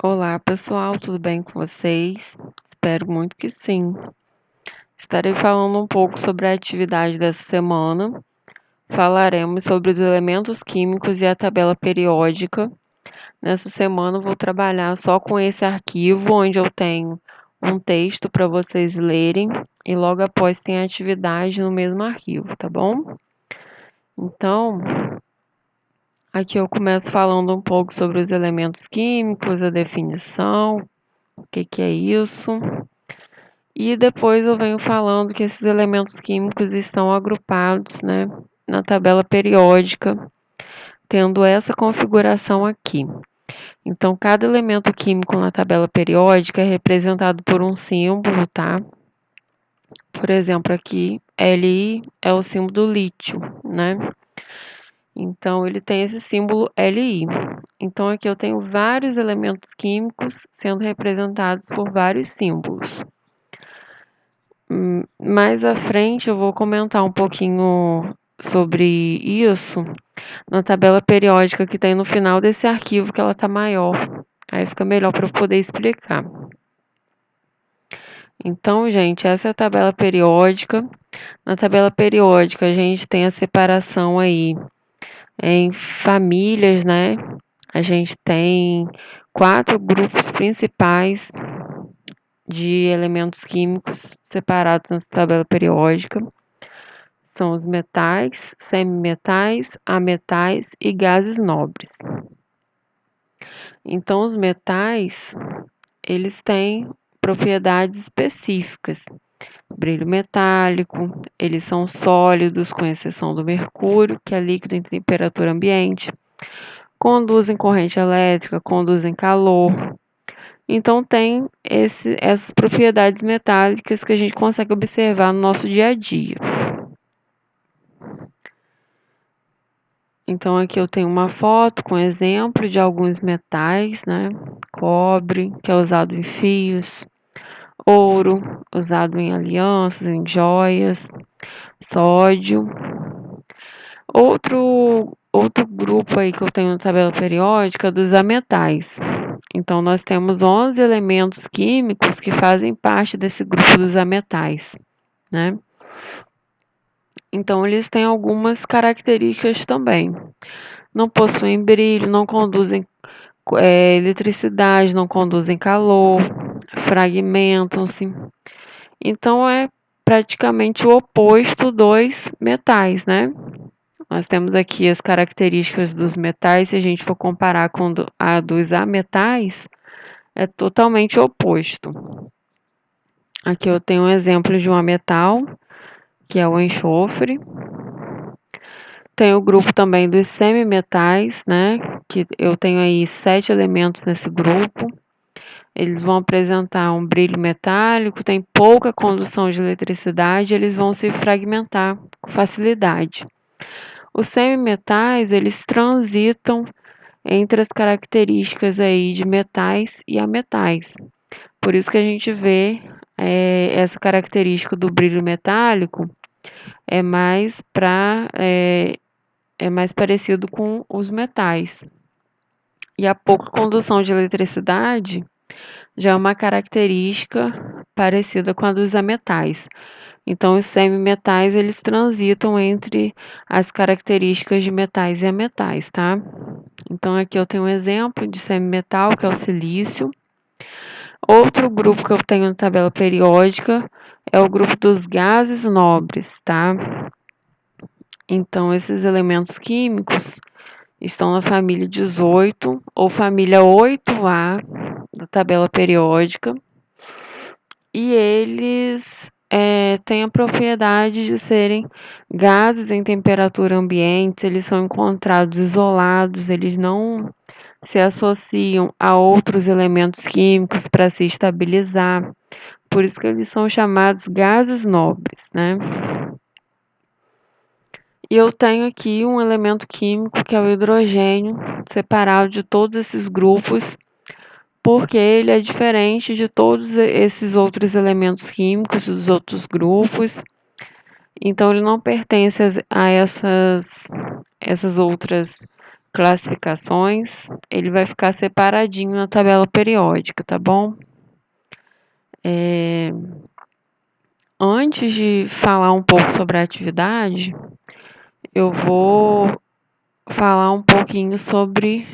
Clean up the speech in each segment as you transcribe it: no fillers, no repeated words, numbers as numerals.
Olá, pessoal, tudo bem com vocês? Espero muito que sim. Estarei falando um pouco sobre a atividade dessa semana. Falaremos sobre os elementos químicos e a tabela periódica. Nessa semana, eu vou trabalhar só com esse arquivo, onde eu tenho um texto para vocês lerem e logo após tem a atividade no mesmo arquivo, tá bom? Então, aqui eu começo falando um pouco sobre os elementos químicos, a definição, o que é isso. E depois eu venho falando que esses elementos químicos estão agrupados, né, na tabela periódica, tendo essa configuração aqui. Então, cada elemento químico na tabela periódica é representado por um símbolo, tá? Por exemplo, aqui, Li é o símbolo do lítio, né? Então, ele tem esse símbolo Li. Então, aqui eu tenho vários elementos químicos sendo representados por vários símbolos. Mais à frente eu vou comentar um pouquinho sobre isso na tabela periódica que tem no final desse arquivo, que ela está maior. Aí fica melhor para eu poder explicar. Então, gente, essa é a tabela periódica. Na tabela periódica a gente tem a separação aí em famílias, né? A gente tem 4 grupos principais de elementos químicos separados na tabela periódica. São os metais, semimetais, ametais e gases nobres. Então, os metais, eles têm propriedades específicas. Brilho metálico, eles são sólidos, com exceção do mercúrio, que é líquido em temperatura ambiente. Conduzem corrente elétrica, conduzem calor. Então, tem essas propriedades metálicas que a gente consegue observar no nosso dia a dia. Então, aqui eu tenho uma foto com exemplo de alguns metais, né? Cobre, que é usado em fios, ouro, usado em alianças, em joias, sódio. Outro grupo aí que eu tenho na tabela periódica dos ametais. Então, nós temos 11 elementos químicos que fazem parte desse grupo dos ametais, né? Então, eles têm algumas características também. Não possuem brilho, não conduzem eletricidade, não conduzem calor, fragmentam-se. Então, é praticamente o oposto dos metais, né? Nós temos aqui as características dos metais, se a gente for comparar com a dos ametais, é totalmente oposto. Aqui eu tenho um exemplo de um ametal, que é o enxofre. Tem o grupo também dos semimetais, né? Que eu tenho aí 7 elementos nesse grupo. Eles vão apresentar um brilho metálico, tem pouca condução de eletricidade, eles vão se fragmentar com facilidade. Os semimetais, eles transitam entre as características aí de metais e ametais. Por isso que a gente vê essa característica do brilho metálico é mais parecido com os metais. E a pouca condução de eletricidade já é uma característica parecida com a dos ametais. Então, os semimetais, eles transitam entre as características de metais e ametais, tá? Então, aqui eu tenho um exemplo de semimetal, que é o silício. Outro grupo que eu tenho na tabela periódica é o grupo dos gases nobres, tá? Então, esses elementos químicos estão na família 18 ou família 8A da tabela periódica e eles têm a propriedade de serem gases em temperatura ambiente, eles são encontrados isolados, eles não se associam a outros elementos químicos para se estabilizar, por isso que eles são chamados gases nobres, né? E eu tenho aqui um elemento químico que é o hidrogênio, separado de todos esses grupos, porque ele é diferente de todos esses outros elementos químicos dos outros grupos. Então, ele não pertence a essas outras classificações, ele vai ficar separadinho na tabela periódica, tá bom? Antes de falar um pouco sobre a atividade, eu vou falar um pouquinho sobre...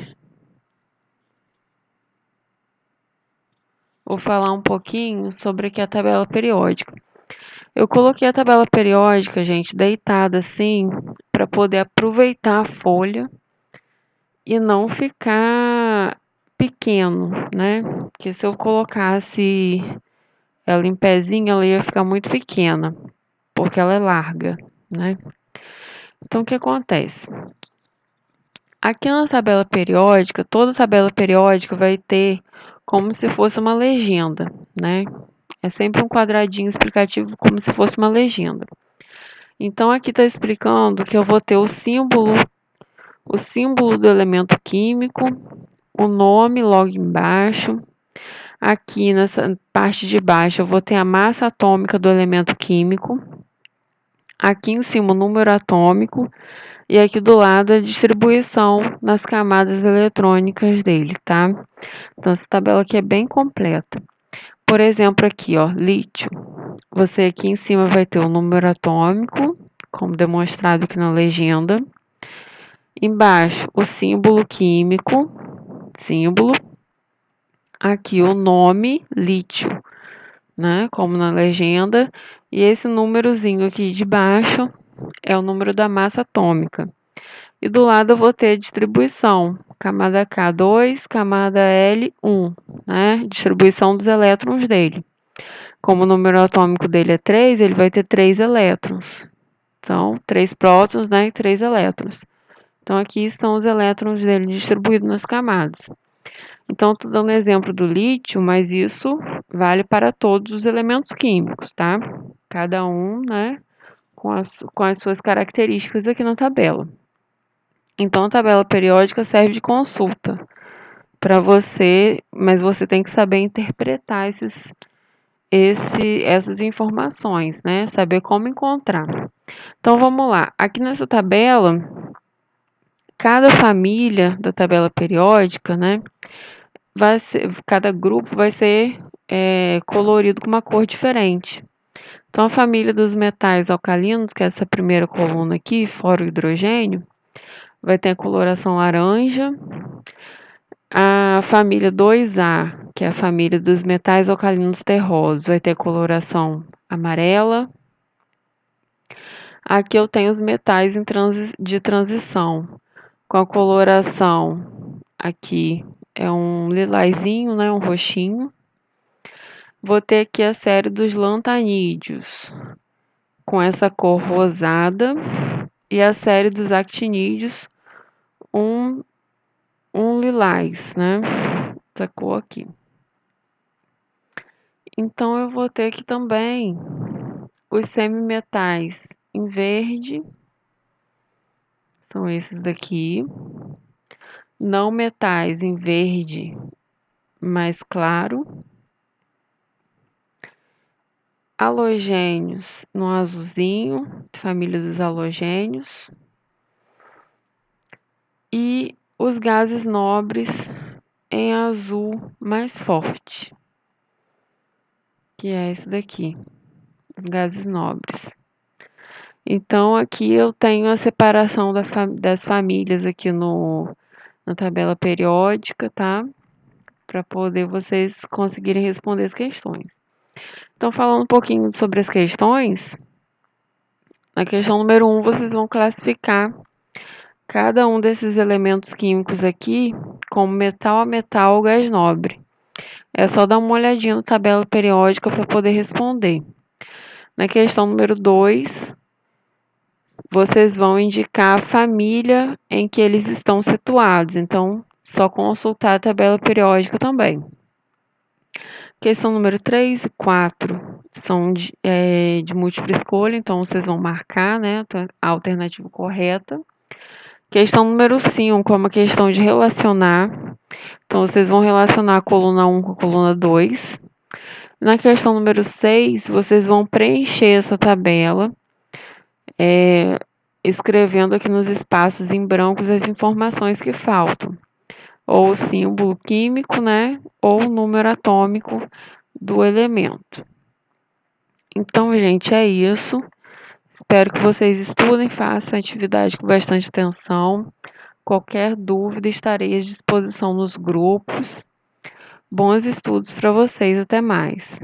aqui a tabela periódica. Eu coloquei a tabela periódica, gente, deitada assim, para poder aproveitar a folha e não ficar pequeno, né? Porque se eu colocasse ela em pezinho, ela ia ficar muito pequena, porque ela é larga, né? Então, o que acontece? Aqui na tabela periódica, toda tabela periódica vai ter como se fosse uma legenda, né? É sempre um quadradinho explicativo como se fosse uma legenda. Então, aqui está explicando que eu vou ter o símbolo do elemento químico, o nome logo embaixo. Aqui nessa parte de baixo eu vou ter a massa atômica do elemento químico. Aqui em cima o número atômico. E aqui do lado a distribuição nas camadas eletrônicas dele, tá? Então, essa tabela aqui é bem completa. Por exemplo, aqui, ó, lítio. Você aqui em cima vai ter o número atômico, como demonstrado aqui na legenda. Embaixo, o símbolo químico, símbolo. Aqui o nome, lítio, né, como na legenda. E esse númerozinho aqui de baixo é o número da massa atômica. E do lado eu vou ter a distribuição, camada K 2, camada L 1, né, distribuição dos elétrons dele. Como o número atômico dele é 3, ele vai ter 3 elétrons. Então, 3 prótons, né, e 3 elétrons. Então, aqui estão os elétrons dele distribuídos nas camadas. Então, estou dando exemplo do lítio, mas isso vale para todos os elementos químicos, tá? Cada um, né, com as suas características aqui na tabela. Então, a tabela periódica serve de consulta para você, mas você tem que saber interpretar essas informações, né? Saber como encontrar. Então, vamos lá. Aqui nessa tabela, cada família da tabela periódica, né? Cada grupo vai ser colorido com uma cor diferente. Então, a família dos metais alcalinos, que é essa primeira coluna aqui, fora o hidrogênio, vai ter a coloração laranja. A família 2A, que é a família dos metais alcalinos terrosos, vai ter a coloração amarela. Aqui eu tenho os metais de transição, com a coloração aqui é um lilazinho, né, um roxinho. Vou ter aqui a série dos lantanídeos, com essa cor rosada, e a série dos actinídeos, um lilás, né, essa cor aqui. Então, eu vou ter aqui também os semimetais em verde, são esses daqui. Não metais em verde mais claro. Halogênios no azulzinho, família dos halogênios. E os gases nobres em azul mais forte, que é esse daqui, os gases nobres. Então, aqui eu tenho a separação das famílias aqui na tabela periódica, tá? Para poder vocês conseguirem responder as questões. Então, falando um pouquinho sobre as questões, na questão número 1, vocês vão classificar cada um desses elementos químicos aqui como metal a metal ou gás nobre. É só dar uma olhadinha na tabela periódica para poder responder. Na questão número 2, vocês vão indicar a família em que eles estão situados. Então, só consultar a tabela periódica também. Questão número 3 e 4 são de múltipla escolha, então vocês vão marcar, né, a alternativa correta. Questão número 5 é uma questão de relacionar. Então, vocês vão relacionar a coluna 1 com a coluna 2. Na questão número 6, vocês vão preencher essa tabela escrevendo aqui nos espaços em brancos as informações que faltam, ou o símbolo químico, né, ou o número atômico do elemento. Então, gente, é isso. Espero que vocês estudem, façam a atividade com bastante atenção. Qualquer dúvida, estarei à disposição nos grupos. Bons estudos para vocês, até mais.